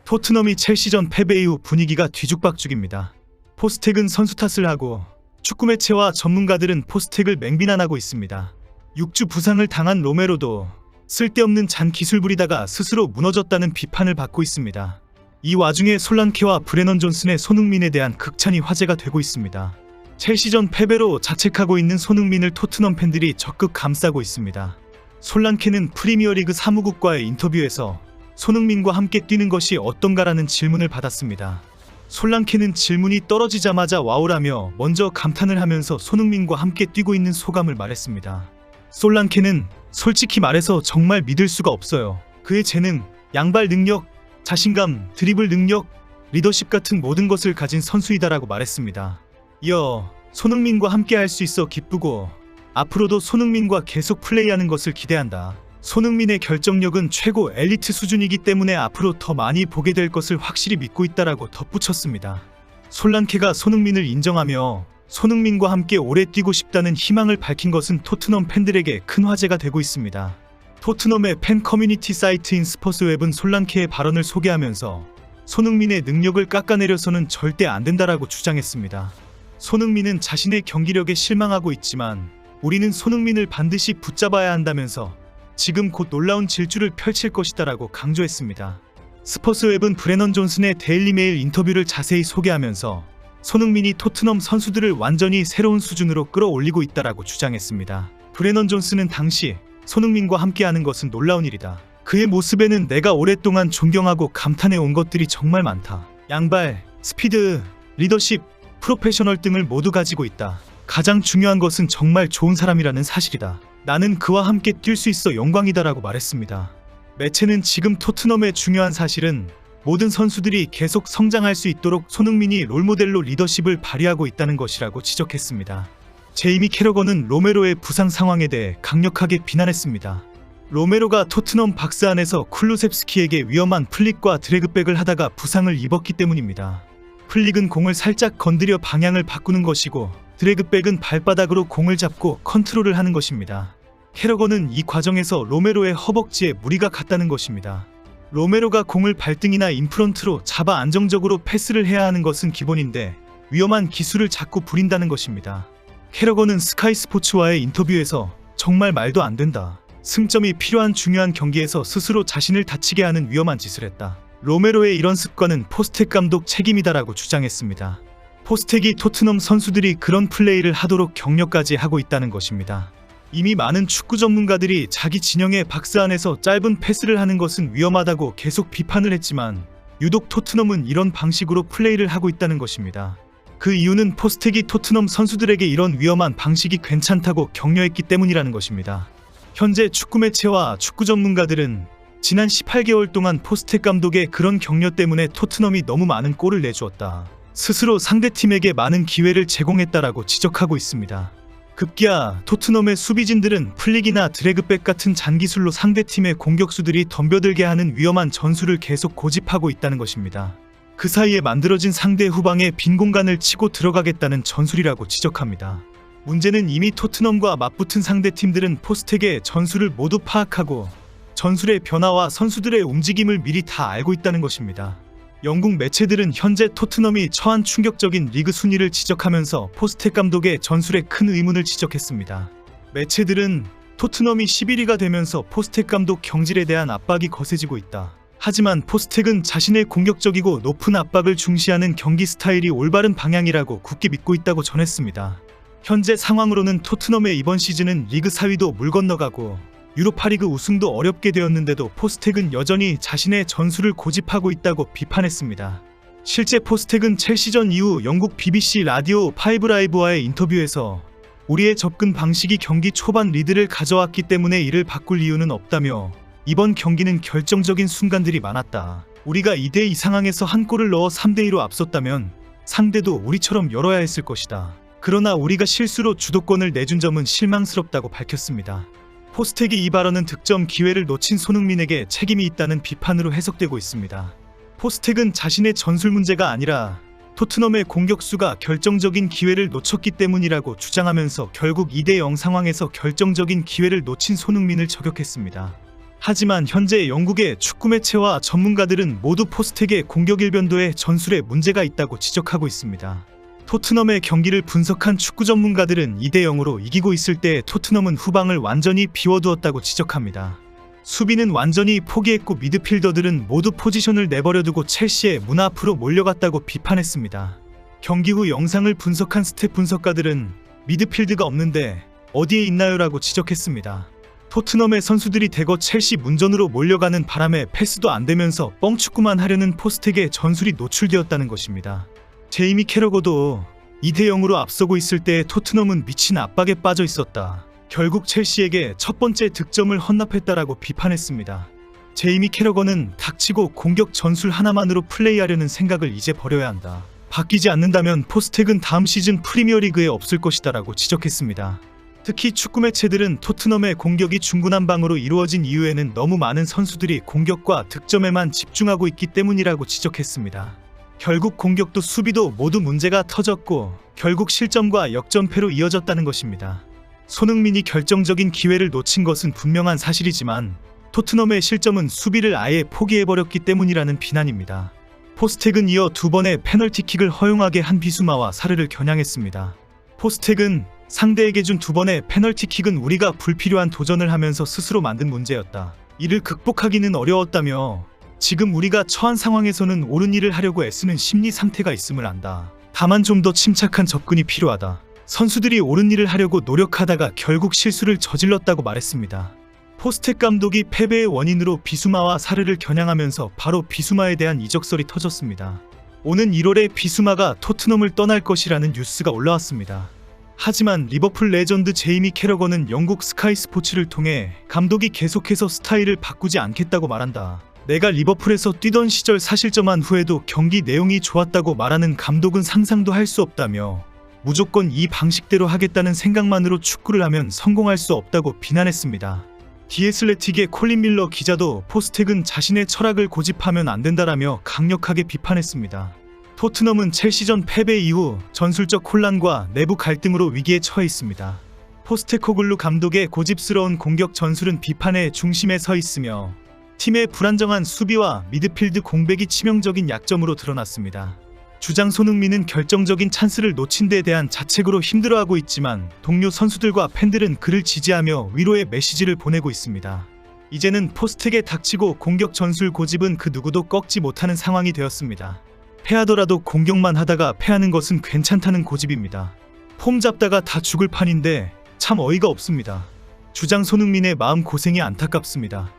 토트넘이 첼시전 패배 이후 분위기가 뒤죽박죽입니다. 포스텍은 선수 탓을 하고 축구 매체와 전문가들은 포스텍을 맹비난하고 있습니다. 6주 부상을 당한 로메로도 쓸데없는 잔 기술 부리다가 스스로 무너졌다는 비판을 받고 있습니다. 이 와중에 솔란케와 브레넌 존슨의 손흥민에 대한 극찬이 화제가 되고 있습니다. 첼시전 패배로 자책하고 있는 손흥민을 토트넘 팬들이 적극 감싸고 있습니다. 솔란케는 프리미어리그 사무국과의 인터뷰에서 손흥민과 함께 뛰는 것이 어떤가라는 질문을 받았습니다. 솔란케는 질문이 떨어지자마자 와우라며 먼저 감탄을 하면서 손흥민과 함께 뛰고 있는 소감을 말했습니다. 솔란케는 솔직히 말해서 정말 믿을 수가 없어요. 그의 재능, 양발 능력, 자신감, 드리블 능력, 리더십 같은 모든 것을 가진 선수이다라고 말했습니다. 이어 손흥민과 함께 할 수 있어 기쁘고 앞으로도 손흥민과 계속 플레이하는 것을 기대한다. 손흥민의 결정력은 최고 엘리트 수준이기 때문에 앞으로 더 많이 보게 될 것을 확실히 믿고 있다라고 덧붙였습니다. 솔란케가 손흥민을 인정하며 손흥민과 함께 오래 뛰고 싶다는 희망을 밝힌 것은 토트넘 팬들에게 큰 화제가 되고 있습니다. 토트넘의 팬 커뮤니티 사이트인 스퍼스웹은 솔란케의 발언을 소개하면서 손흥민의 능력을 깎아내려서는 절대 안 된다라고 주장했습니다. 손흥민은 자신의 경기력에 실망하고 있지만 우리는 손흥민을 반드시 붙잡아야 한다면서 지금 곧 놀라운 질주를 펼칠 것이다라고 강조했습니다. 스퍼스웹은 브레넌 존슨의 데일리메일 인터뷰를 자세히 소개하면서 손흥민이 토트넘 선수들을 완전히 새로운 수준으로 끌어올리고 있다라고 주장했습니다. 브레넌 존슨은 당시 손흥민과 함께하는 것은 놀라운 일이다. 그의 모습에는 내가 오랫동안 존경하고 감탄해 온 것들이 정말 많다. 양발, 스피드, 리더십, 프로페셔널 등을 모두 가지고 있다. 가장 중요한 것은 정말 좋은 사람이라는 사실이다. 나는 그와 함께 뛸 수 있어 영광이다라고 말했습니다. 매체는 지금 토트넘의 중요한 사실은 모든 선수들이 계속 성장할 수 있도록 손흥민이 롤모델로 리더십을 발휘하고 있다는 것이라고 지적했습니다. 제이미 캐러건은 로메로의 부상 상황에 대해 강력하게 비난했습니다. 로메로가 토트넘 박스 안에서 쿨루셉스키에게 위험한 플릭과 드래그백을 하다가 부상을 입었기 때문입니다. 플릭은 공을 살짝 건드려 방향을 바꾸는 것이고 드래그백은 발바닥으로 공을 잡고 컨트롤을 하는 것입니다. 캐러건은 이 과정에서 로메로의 허벅지에 무리가 갔다는 것입니다. 로메로가 공을 발등이나 인프런트로 잡아 안정적으로 패스를 해야 하는 것은 기본인데 위험한 기술을 자꾸 부린다는 것입니다. 캐러건은 스카이 스포츠와의 인터뷰에서 정말 말도 안 된다. 승점이 필요한 중요한 경기에서 스스로 자신을 다치게 하는 위험한 짓을 했다. 로메로의 이런 습관은 포스텍 감독 책임이다라고 주장했습니다. 포스텍이 토트넘 선수들이 그런 플레이를 하도록 격려까지 하고 있다는 것입니다. 이미 많은 축구 전문가들이 자기 진영의 박스 안에서 짧은 패스를 하는 것은 위험하다고 계속 비판을 했지만 유독 토트넘은 이런 방식으로 플레이를 하고 있다는 것입니다. 그 이유는 포스텍이 토트넘 선수들에게 이런 위험한 방식이 괜찮다고 격려했기 때문이라는 것입니다. 현재 축구 매체와 축구 전문가들은 지난 18개월 동안 포스텍 감독의 그런 격려 때문에 토트넘이 너무 많은 골을 내주었다. 스스로 상대팀에게 많은 기회를 제공했다라고 지적하고 있습니다. 급기야 토트넘의 수비진들은 플릭이나 드래그백 같은 잔기술로 상대팀의 공격수들이 덤벼들게 하는 위험한 전술을 계속 고집하고 있다는 것입니다. 그 사이에 만들어진 상대 후방에 빈 공간을 치고 들어가겠다는 전술이라고 지적합니다. 문제는 이미 토트넘과 맞붙은 상대팀들은 포스텍의 전술을 모두 파악하고 전술의 변화와 선수들의 움직임을 미리 다 알고 있다는 것입니다. 영국 매체들은 현재 토트넘이 처한 충격적인 리그 순위를 지적하면서 포스텍 감독의 전술에 큰 의문을 지적했습니다. 매체들은 토트넘이 11위가 되면서 포스텍 감독 경질에 대한 압박이 거세지고 있다. 하지만 포스텍은 자신의 공격적이고 높은 압박을 중시하는 경기 스타일이 올바른 방향이라고 굳게 믿고 있다고 전했습니다. 현재 상황으로는 토트넘의 이번 시즌은 리그 4위도 물 건너가고 유로파리그 우승도 어렵게 되었는데도 포스텍은 여전히 자신의 전술을 고집하고 있다고 비판했습니다. 실제 포스텍은 첼시전 이후 영국 BBC 라디오 5라이브와의 인터뷰에서 우리의 접근 방식이 경기 초반 리드를 가져왔기 때문에 이를 바꿀 이유는 없다며 이번 경기는 결정적인 순간들이 많았다. 우리가 2대2 상황에서 한 골을 넣어 3대2로 앞섰다면 상대도 우리처럼 열어야 했을 것이다. 그러나 우리가 실수로 주도권을 내준 점은 실망스럽다고 밝혔습니다. 포스텍이 이 발언은 득점 기회를 놓친 손흥민에게 책임이 있다는 비판으로 해석되고 있습니다. 포스텍은 자신의 전술 문제가 아니라 토트넘의 공격수가 결정적인 기회를 놓쳤기 때문이라고 주장하면서 결국 2대0 상황에서 결정적인 기회를 놓친 손흥민을 저격했습니다. 하지만 현재 영국의 축구 매체와 전문가들은 모두 포스텍의 공격 일변도에 전술에 문제가 있다고 지적하고 있습니다. 토트넘의 경기를 분석한 축구 전문가들은 2대0으로 이기고 있을 때 토트넘은 후방을 완전히 비워두었다고 지적합니다. 수비는 완전히 포기했고 미드필더들은 모두 포지션을 내버려두고 첼시의 문 앞으로 몰려갔다고 비판했습니다. 경기 후 영상을 분석한 스탯 분석가들은 미드필드가 없는데 어디에 있나요라고 지적했습니다. 토트넘의 선수들이 대거 첼시 문전으로 몰려가는 바람에 패스도 안 되면서 뻥축구만 하려는 포스텍의 전술이 노출되었다는 것입니다. 제이미 캐러거도 2대0으로 앞서고 있을 때 토트넘은 미친 압박에 빠져 있었다. 결국 첼시에게 첫 번째 득점을 헌납했다라고 비판했습니다. 제이미 캐러거는 닥치고 공격 전술 하나만으로 플레이하려는 생각을 이제 버려야 한다. 바뀌지 않는다면 포스텍은 다음 시즌 프리미어리그에 없을 것이다라고 지적했습니다. 특히 축구 매체들은 토트넘의 공격이 중구난방으로 이루어진 이유에는 너무 많은 선수들이 공격과 득점에만 집중하고 있기 때문이라고 지적했습니다. 결국 공격도 수비도 모두 문제가 터졌고 결국 실점과 역전패로 이어졌다는 것입니다. 손흥민이 결정적인 기회를 놓친 것은 분명한 사실이지만 토트넘의 실점은 수비를 아예 포기해버렸기 때문이라는 비난입니다. 포스텍은 이어 2번의 페널티킥을 허용하게 한 비수마와 사르를 겨냥했습니다. 포스텍은 상대에게 준 2번의 페널티킥은 우리가 불필요한 도전을 하면서 스스로 만든 문제였다. 이를 극복하기는 어려웠다며 지금 우리가 처한 상황에서는 옳은 일을 하려고 애쓰는 심리 상태가 있음을 안다. 다만 좀 더 침착한 접근이 필요하다. 선수들이 옳은 일을 하려고 노력하다가 결국 실수를 저질렀다고 말했습니다. 포스텍 감독이 패배의 원인으로 비수마와 사르를 겨냥하면서 바로 비수마에 대한 이적설이 터졌습니다. 오는 1월에 비수마가 토트넘을 떠날 것이라는 뉴스가 올라왔습니다. 하지만 리버풀 레전드 제이미 캐러거는 영국 스카이 스포츠를 통해 감독이 계속해서 스타일을 바꾸지 않겠다고 말한다. 내가 리버풀에서 뛰던 시절 사실점한 후에도 경기 내용이 좋았다고 말하는 감독은 상상도 할 수 없다며 무조건 이 방식대로 하겠다는 생각만으로 축구를 하면 성공할 수 없다고 비난했습니다. 디애슬레틱의 콜린 밀러 기자도 포스텍은 자신의 철학을 고집하면 안 된다라며 강력하게 비판했습니다. 토트넘은 첼시전 패배 이후 전술적 혼란과 내부 갈등으로 위기에 처해 있습니다. 포스테코글루 감독의 고집스러운 공격 전술은 비판의 중심에 서 있으며 팀의 불안정한 수비와 미드필드 공백이 치명적인 약점으로 드러났습니다. 주장 손흥민은 결정적인 찬스를 놓친 데에 대한 자책으로 힘들어하고 있지만 동료 선수들과 팬들은 그를 지지하며 위로의 메시지를 보내고 있습니다. 이제는 포스텍에 닥치고 공격 전술 고집은 그 누구도 꺾지 못하는 상황이 되었습니다. 패하더라도 공격만 하다가 패하는 것은 괜찮다는 고집입니다. 폼 잡다가 다 죽을 판인데 참 어이가 없습니다. 주장 손흥민의 마음 고생이 안타깝습니다.